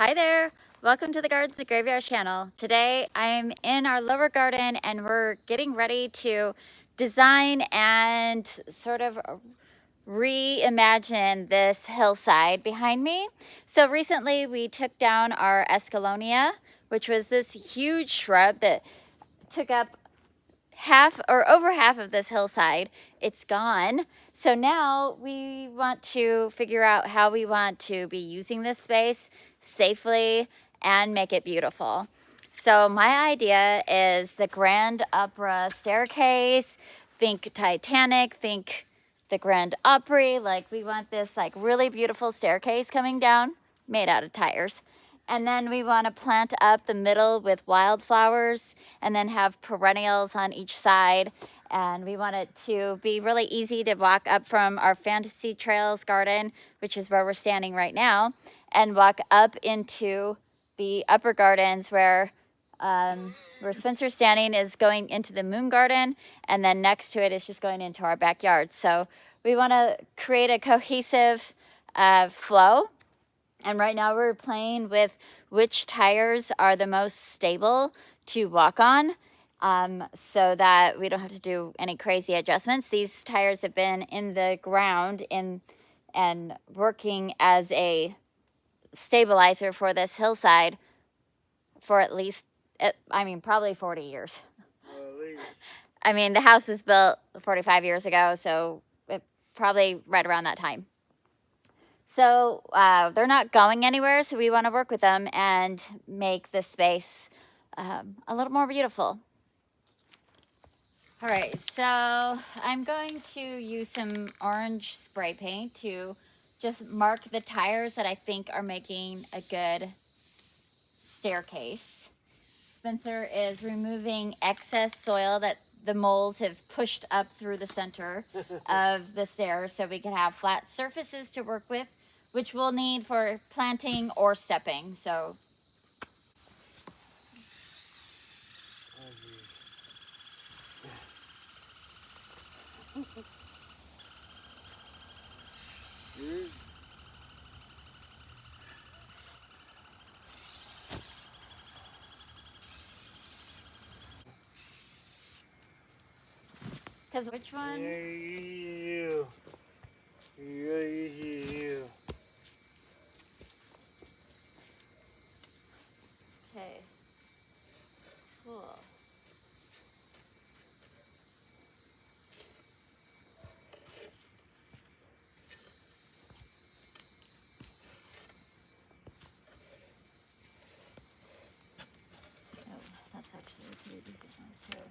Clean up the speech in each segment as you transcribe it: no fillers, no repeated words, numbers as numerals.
Hi there, welcome to the Gardens of Graveyard channel. Today I'm in our lower garden and we're getting ready to design and sort of reimagine this hillside behind me. So recently we took down our escallonia, which was this huge shrub that took up half or over half of this hillside. It's gone. So now we want to figure out how we want to be using this space safely and make it beautiful. So my idea is the Grand Opera staircase. Think Titanic, think the Grand Opry. Like we want this like really beautiful staircase coming down made out of tires. And then we want to plant up the middle with wildflowers and then have perennials on each side. And we want it to be really easy to walk up from our Fantasy Trails garden, which is where we're standing right now, and walk up into the upper gardens where Spencer's standing is going into the moon garden, and then next to it is just going into our backyard. So we want to create a cohesive flow. And right now we're playing with which tires are the most stable to walk on, so that we don't have to do any crazy adjustments. These tires have been in the ground and working as a stabilizer for this hillside for at least, probably 40 years. I mean, the house was built 45 years ago, so probably right around that time. So they're not going anywhere, so we want to work with them and make this space a little more beautiful. All right, so I'm going to use some orange spray paint to just mark the tires that I think are making a good staircase. Spencer is removing excess soil that the moles have pushed up through the center of the stairs so we can have flat surfaces to work with, which we'll need for planting or stepping. So because which one? You. Okay, cool. Oh, that's actually a pretty decent one too.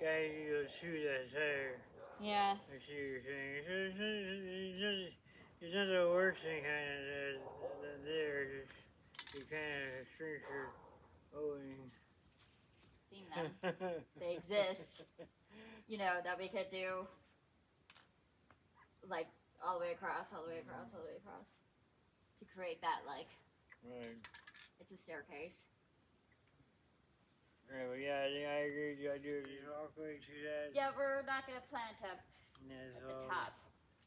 Guys, you shoot that tire. Yeah. I see what you're saying. It's not the worst thing kind of there. You kind of shrink your owing. Seen them. They exist. You know, that we could do like all the way across, all the way across, all the way across to create that like Right. it's a staircase. do just walk way to that. Yeah, we're not gonna plant up That's at the all. top.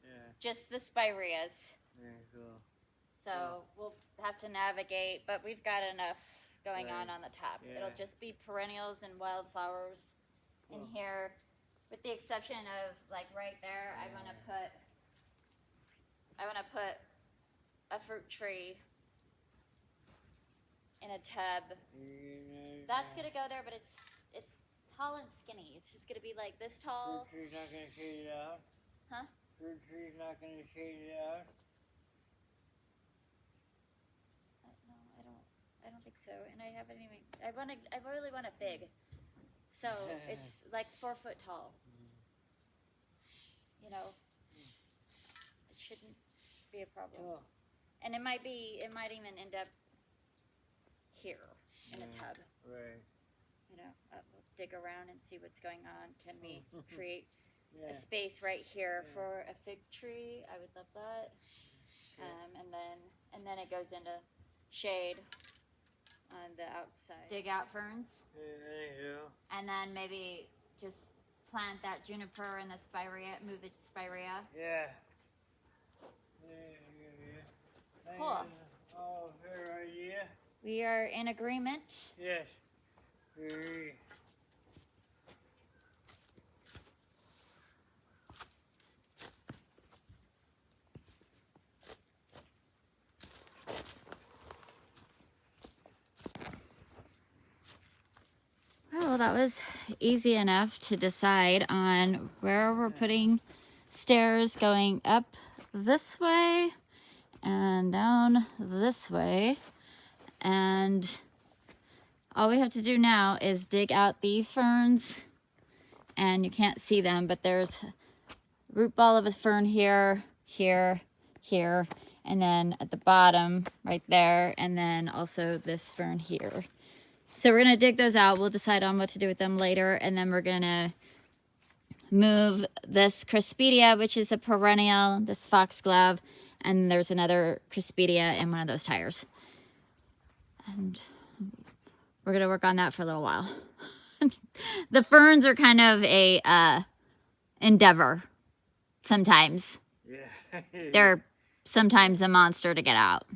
Yeah, Just the spireas. very cool. So we'll have to navigate, but we've got enough going Right. on the top. Yeah. It'll just be perennials and wildflowers in Cool. here, with the exception of like right there. I want to put a fruit tree in a tub. That's gonna go there, but it's tall and skinny. It's just gonna be like this tall. Fruit tree's not gonna shade it out. Huh? Fruit tree's not gonna shade it out. No, I don't think so. And I haven't even. I really want a fig. So it's like 4 foot tall. You know, it shouldn't be a problem. Cool. And it might even end up here in a tub. Right. You know, we'll dig around and see what's going on. Can we create Yeah. a space right here Yeah. for a fig tree? I would love that. And then it goes into shade on the outside. Dig out ferns, I think so. and then maybe just plant that juniper and the spirea. Move the spirea. Yeah. Yeah. Cool. Oh, fair idea. We are in agreement. Yes. Very. Well, that was easy enough to decide on where we're putting stairs going up this way and down this way. And all we have to do now is dig out these ferns, and you can't see them, but there's a root ball of a fern here, here, here, and then at the bottom right there, and then also this fern here. So we're gonna dig those out. We'll decide on what to do with them later, and then we're gonna move this Crispidia, which is a perennial, this foxglove, and there's another Crispidia in one of those tires. And we're gonna work on that for a little while. The ferns are kind of a endeavor sometimes. Yeah. They're sometimes a monster to get out.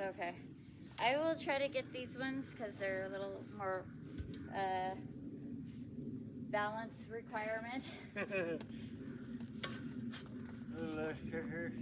Okay. I will try to get these ones because they're a little more balance requirement. A little less sugar.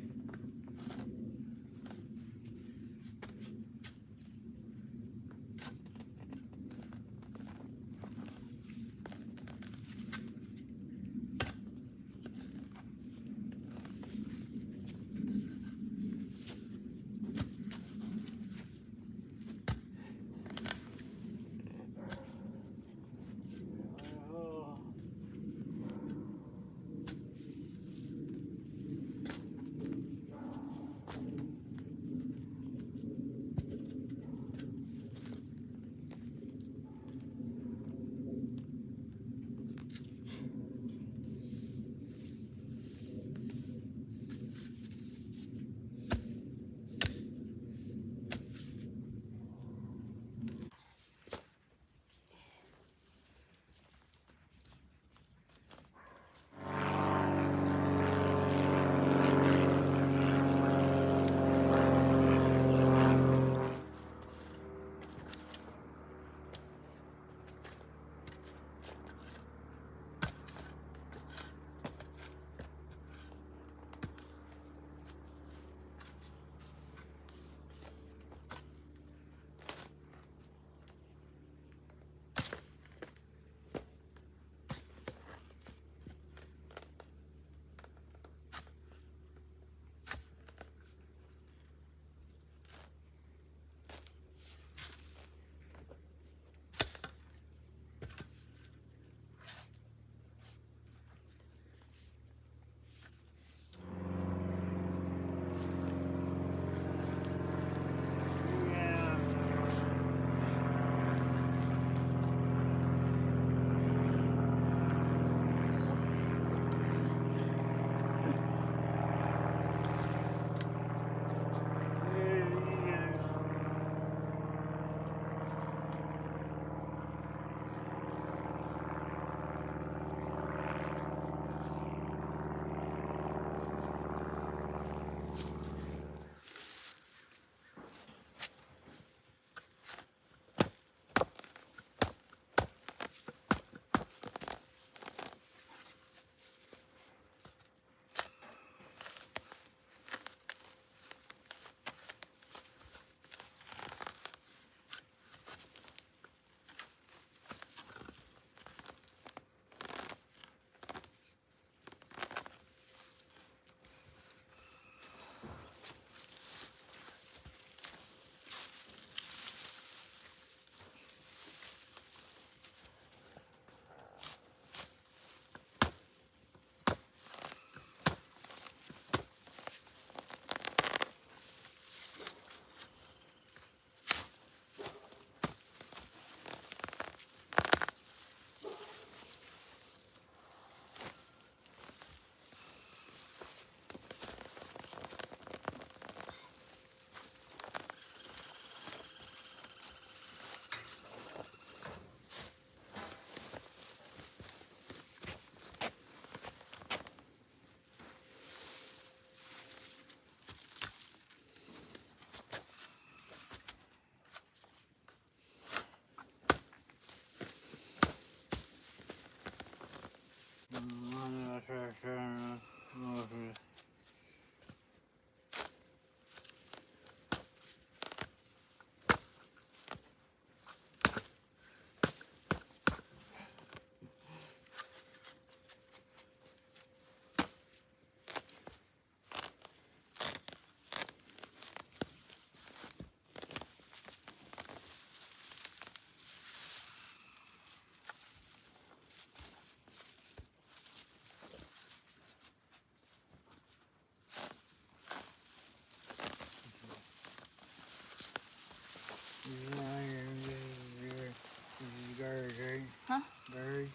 Huh? Garbage.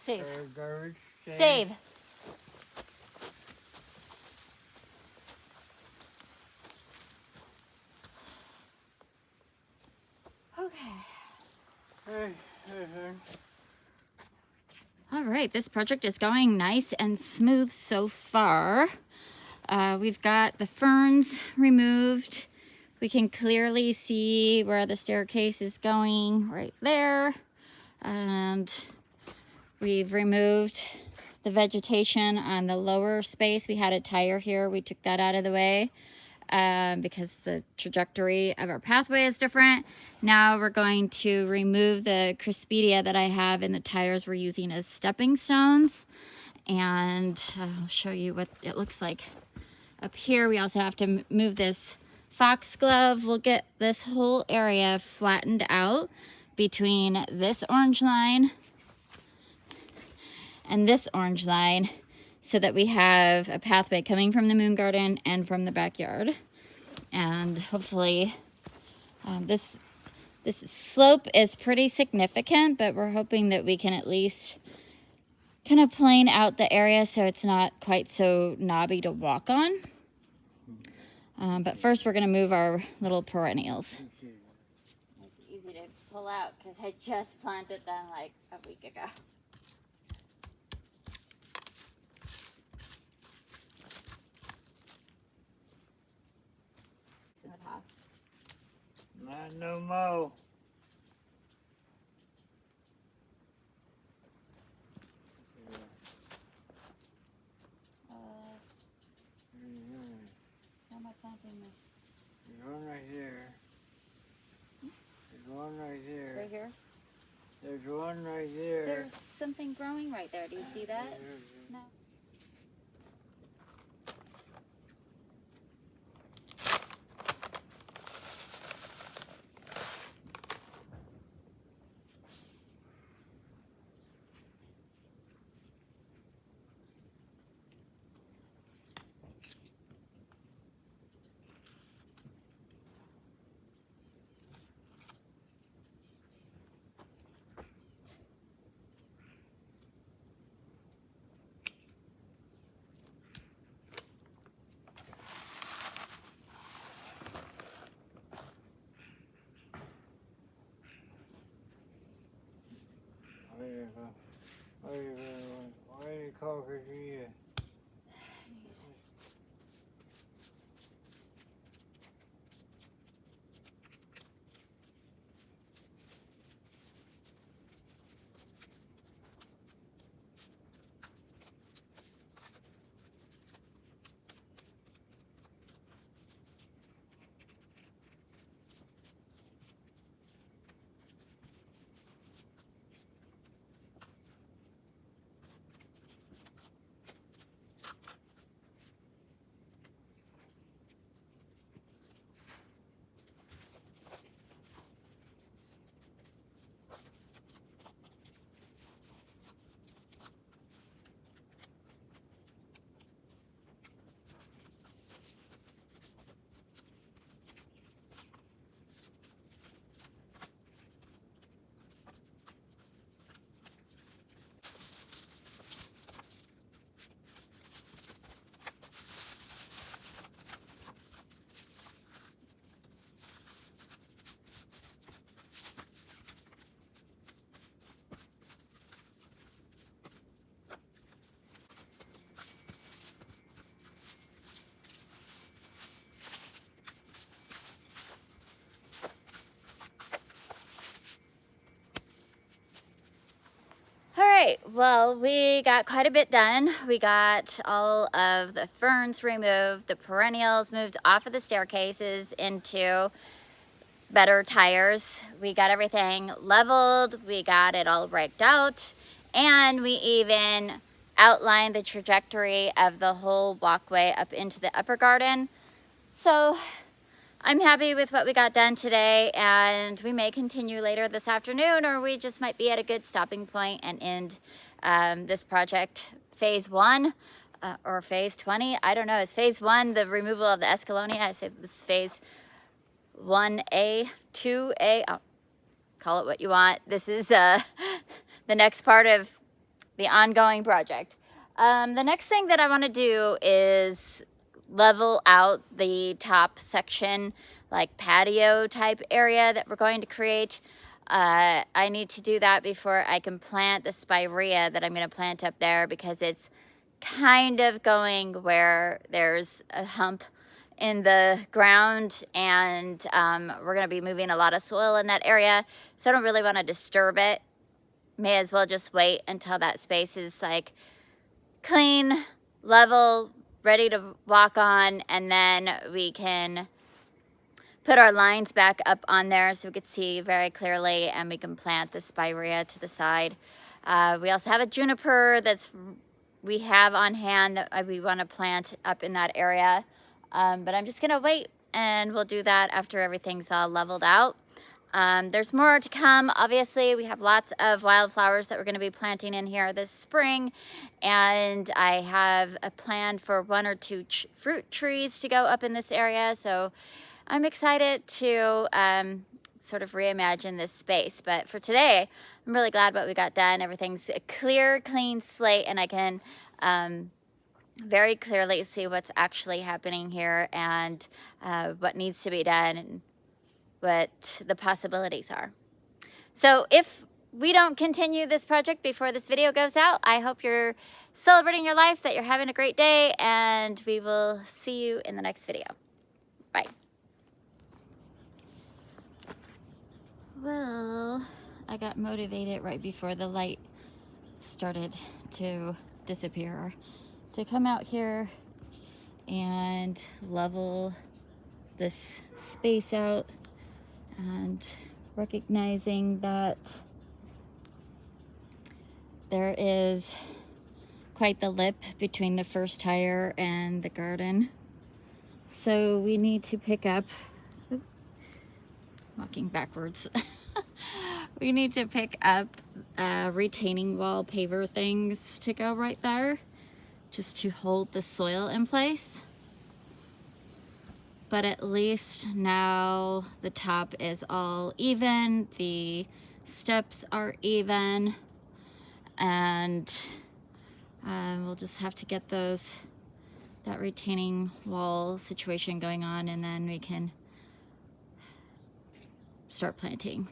Save. Garbage. Save. Okay. All right, this project is going nice and smooth so far. We've got the ferns removed. We can clearly see where the staircase is going right there. And we've removed the vegetation on the lower space. We had a tire here. We took that out of the way because the trajectory of our pathway is different. Now we're going to remove the crispidia that I have in the tires we're using as stepping stones. And I'll show you what it looks like up here. We also have to move this foxglove. We'll get this whole area flattened out between this orange line and this orange line so that we have a pathway coming from the moon garden and from the backyard. And hopefully this slope is pretty significant, but we're hoping that we can at least kind of plane out the area so it's not quite so knobby to walk on. But first we're going to move our little perennials. It's easy to pull out because I just planted them like a week ago. In the past. Not no more. How am I planting this? There's one right there. There's one right there. Right here? There's one right there. There's something growing right there. Do you see that? No. Why do you call her here? right, well, we got quite a bit done. We got all of the ferns removed, the perennials moved off of the staircases into better tires. We got everything leveled, we got it all raked out, and we even outlined the trajectory of the whole walkway up into the upper garden. So I'm happy with what we got done today, and we may continue later this afternoon, or we just might be at a good stopping point and end this project phase 1 or phase 20. I don't know. Is phase 1 the removal of the Escalonia? I say this is phase 1A, 2A. Oh, call it what you want. This is the next part of the ongoing project. The next thing that I want to do is level out the top section, like patio type area that we're going to create. I need to do that before I can plant the spirea that I'm going to plant up there, because it's kind of going where there's a hump in the ground, and we're going to be moving a lot of soil in that area, so I don't really want to disturb it. May as well just wait until that space is like clean, level, ready to walk on, and then we can put our lines back up on there so we could see very clearly, and we can plant the spirea to the side. We also have a juniper we have on hand that we want to plant up in that area, but I'm just gonna wait, and we'll do that after everything's all leveled out. There's more to come. Obviously, we have lots of wildflowers that we're going to be planting in here this spring, and I have a plan for 1 or 2 fruit trees to go up in this area, so I'm excited to sort of reimagine this space. But for today, I'm really glad what we got done. Everything's a clear, clean slate, and I can very clearly see what's actually happening here, and what needs to be done, and what the possibilities are. So if we don't continue this project before this video goes out, I hope you're celebrating your life, that you're having a great day, and we will see you in the next video. Bye. Well, I got motivated right before the light started to disappear to come out here and level this space out, and recognizing that there is quite the lip between the first tire and the garden. So we need to pick up, walking backwards, we need to pick up retaining wall paver things to go right there, just to hold the soil in place. But at least now the top is all even, the steps are even, and we'll just have to get that retaining wall situation going on, and then we can start planting.